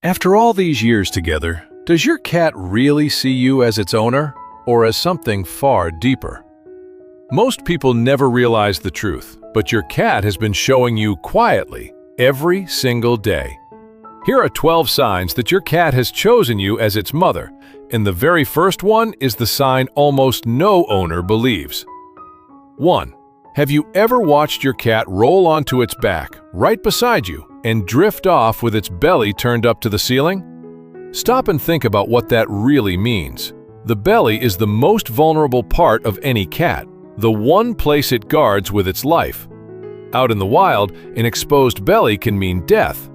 After all these years together, does your cat really see you as its owner, or as something far deeper? Most people never realize the truth, but your cat has been showing you quietly every single day. Here are 12 signs that your cat has chosen you as its mother, and the very first one is the sign almost no owner believes. 1. Have you ever watched your cat roll onto its back, right beside you, and drift off with its belly turned up to the ceiling? Stop and think about what that really means. The belly is the most vulnerable part of any cat, the one place it guards with its life. Out in the wild, an exposed belly can mean death.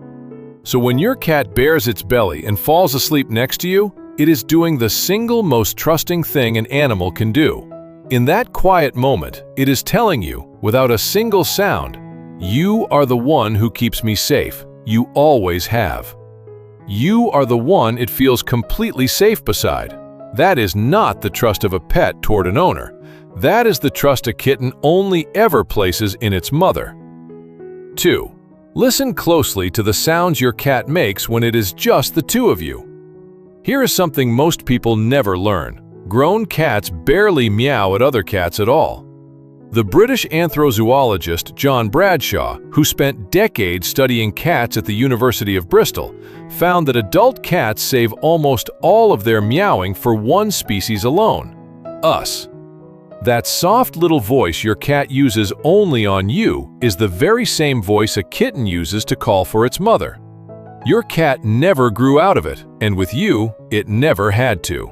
So when your cat bares its belly and falls asleep next to you, it is doing the single most trusting thing an animal can do. In that quiet moment, it is telling you, without a single sound, "You are the one who keeps me safe. You always have." You are the one it feels completely safe beside. That is not the trust of a pet toward an owner. That is the trust a kitten only ever places in its mother. 2. Listen closely to the sounds your cat makes when it is just the two of you. Here is something most people never learn. Grown cats barely meow at other cats at all. The British anthrozoologist John Bradshaw, who spent decades studying cats at the University of Bristol, found that adult cats save almost all of their meowing for one species alone: us. That soft little voice your cat uses only on you is the very same voice a kitten uses to call for its mother. Your cat never grew out of it, and with you, it never had to.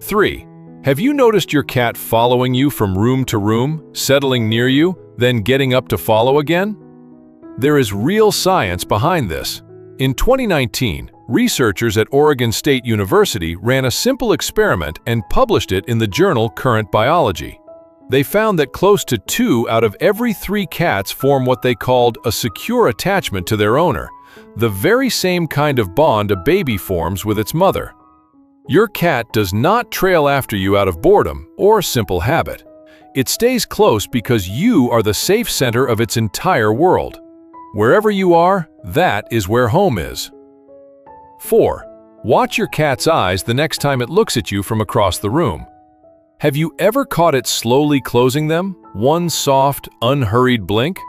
3. Have you noticed your cat following you from room to room, settling near you, then getting up to follow again? There is real science behind this. In 2019, researchers at Oregon State University ran a simple experiment and published it in the journal Current Biology. They found that close to 2 out of every 3 cats form what they called a secure attachment to their owner, the very same kind of bond a baby forms with its mother. Your cat does not trail after you out of boredom or simple habit. It stays close because you are the safe center of its entire world. Wherever you are, that is where home is. 4. Watch your cat's eyes the next time it looks at you from across the room. Have you ever caught it slowly closing them, one soft, unhurried blink?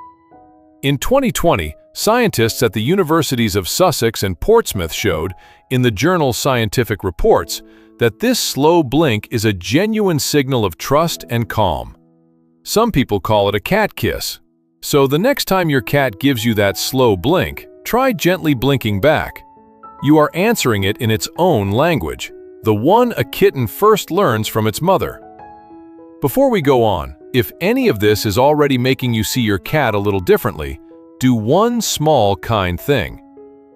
In 2020, scientists at the universities of Sussex and Portsmouth showed, in the journal Scientific Reports, that this slow blink is a genuine signal of trust and calm. Some people call it a cat kiss. So the next time your cat gives you that slow blink, try gently blinking back. You are answering it in its own language, the one a kitten first learns from its mother. Before we go on, if any of this is already making you see your cat a little differently, do one small, kind thing.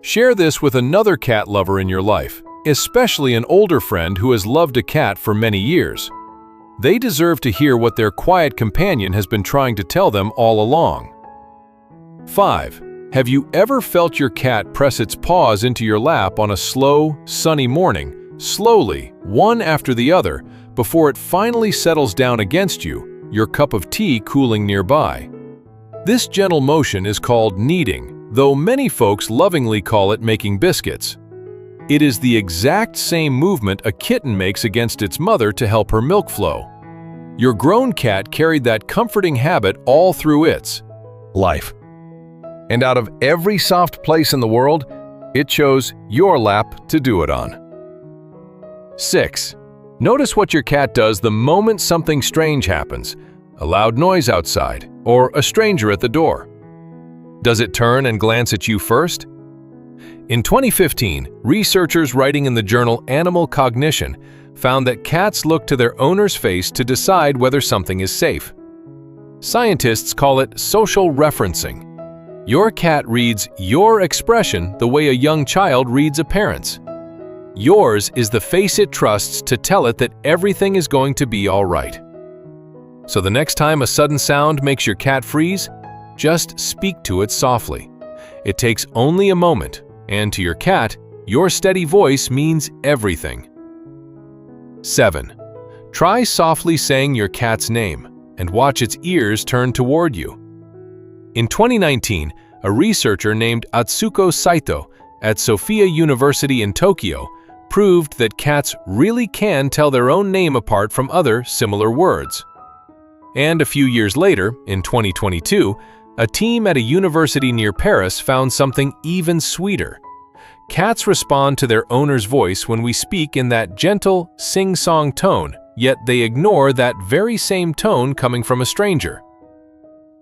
Share this with another cat lover in your life, especially an older friend who has loved a cat for many years. They deserve to hear what their quiet companion has been trying to tell them all along. 5. Have you ever felt your cat press its paws into your lap on a slow, sunny morning, slowly, one after the other, before it finally settles down against you, your cup of tea cooling nearby? This gentle motion is called kneading, though many folks lovingly call it making biscuits. It is the exact same movement a kitten makes against its mother to help her milk flow. Your grown cat carried that comforting habit all through its life. And out of every soft place in the world, it chose your lap to do it on. 6. Notice what your cat does the moment something strange happens, a loud noise outside, or a stranger at the door. Does it turn and glance at you first? In 2015, researchers writing in the journal Animal Cognition found that cats look to their owner's face to decide whether something is safe. Scientists call it social referencing. Your cat reads your expression the way a young child reads a parent's. Yours is the face it trusts to tell it that everything is going to be all right. So the next time a sudden sound makes your cat freeze, just speak to it softly. It takes only a moment, and to your cat, your steady voice means everything. 7. Try softly saying your cat's name, and watch its ears turn toward you. In 2019, a researcher named Atsuko Saito at Sophia University in Tokyo proved that cats really can tell their own name apart from other similar words. And a few years later, in 2022, a team at a university near Paris found something even sweeter. Cats respond to their owner's voice when we speak in that gentle, sing-song tone, yet they ignore that very same tone coming from a stranger.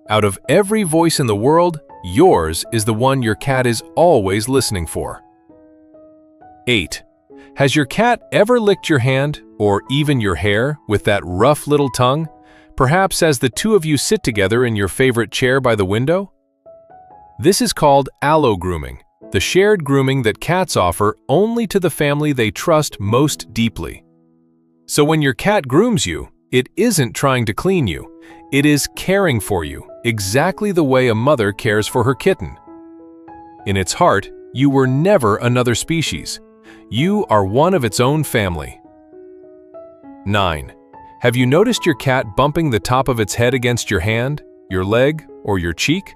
Out of every voice in the world, yours is the one your cat is always listening for. 8. Has your cat ever licked your hand, or even your hair, with that rough little tongue? Perhaps as the two of you sit together in your favorite chair by the window? This is called allo-grooming, the shared grooming that cats offer only to the family they trust most deeply. So when your cat grooms you, it isn't trying to clean you, it is caring for you, exactly the way a mother cares for her kitten. In its heart, you were never another species. You are one of its own family. 9. Have you noticed your cat bumping the top of its head against your hand, your leg, or your cheek?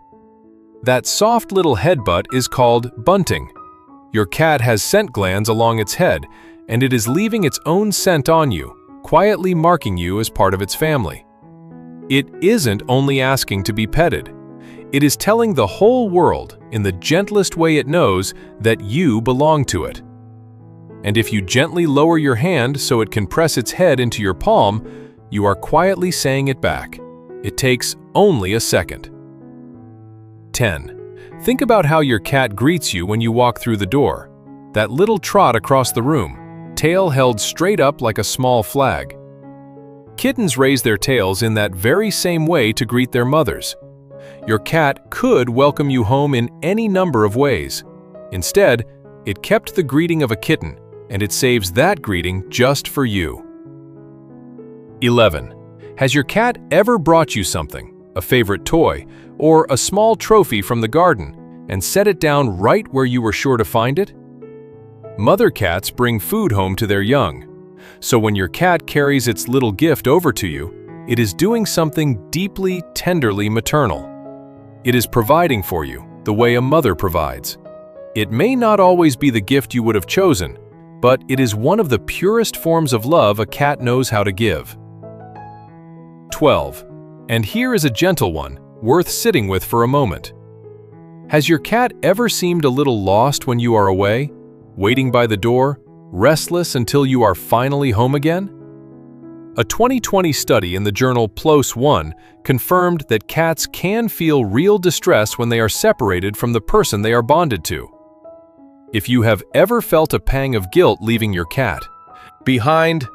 That soft little headbutt is called bunting. Your cat has scent glands along its head, and it is leaving its own scent on you, quietly marking you as part of its family. It isn't only asking to be petted. It is telling the whole world, in the gentlest way it knows, that you belong to it. And if you gently lower your hand so it can press its head into your palm, you are quietly saying it back. It takes only a second. 10. Think about how your cat greets you when you walk through the door. That little trot across the room, tail held straight up like a small flag. Kittens raise their tails in that very same way to greet their mothers. Your cat could welcome you home in any number of ways. Instead, it kept the greeting of a kitten, and it saves that greeting just for you. 11. Has your cat ever brought you something, a favorite toy, or a small trophy from the garden, and set it down right where you were sure to find it? Mother cats bring food home to their young. So when your cat carries its little gift over to you, it is doing something deeply, tenderly maternal. It is providing for you, the way a mother provides. It may not always be the gift you would have chosen, but it is one of the purest forms of love a cat knows how to give. 12. And here is a gentle one, worth sitting with for a moment. Has your cat ever seemed a little lost when you are away, waiting by the door, restless until you are finally home again? A 2020 study in the journal PLOS One confirmed that cats can feel real distress when they are separated from the person they are bonded to. If you have ever felt a pang of guilt leaving your cat behind,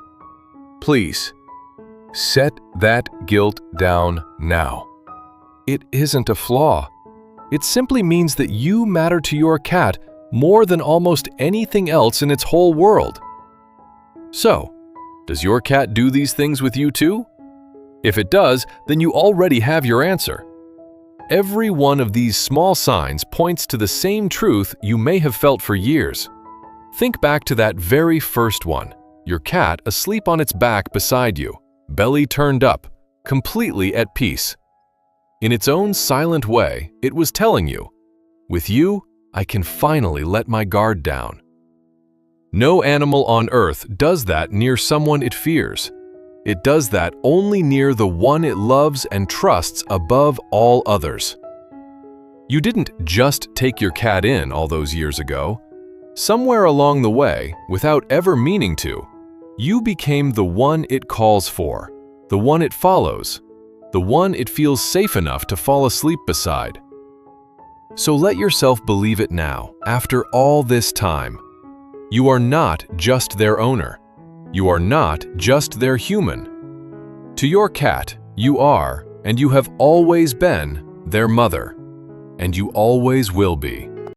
please set that guilt down now. It isn't a flaw. It simply means that you matter to your cat more than almost anything else in its whole world. So, does your cat do these things with you too? If it does, then you already have your answer. Every one of these small signs points to the same truth you may have felt for years. Think back to that very first one, your cat asleep on its back beside you, belly turned up, completely at peace. In its own silent way, it was telling you, with you, I can finally let my guard down. No animal on earth does that near someone it fears. It does that only near the one it loves and trusts above all others. You didn't just take your cat in all those years ago. Somewhere along the way, without ever meaning to, you became the one it calls for, the one it follows, the one it feels safe enough to fall asleep beside. So let yourself believe it now, after all this time. You are not just their owner. You are not just their human. To your cat, you are, and you have always been, their mother, and you always will be.